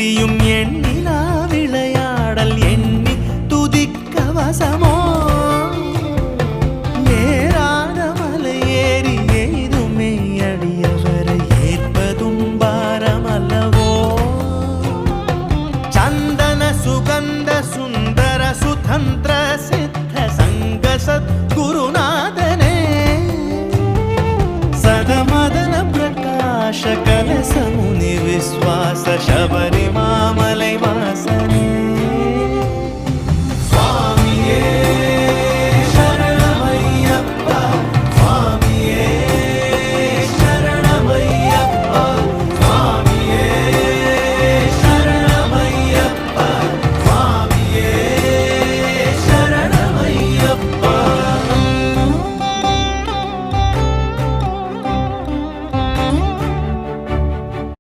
புரியும் எண்ணிலா விளையாடல் எண்ணி துதிக்க வசமோ ஏறாத மலை ஏறி எய்துமே அடியவரை ஏற்பதும் பாரமல்லவோ சந்தன சுகந்த சுந்தர சுதந்திர சித்த சங்க சத்குருநாதனே ಸದಮದನ ಪ್ರಕಾಶ ಕಲಸ ಮುನಿ ವಿಶ್ವಾಸ ಶಬರಿ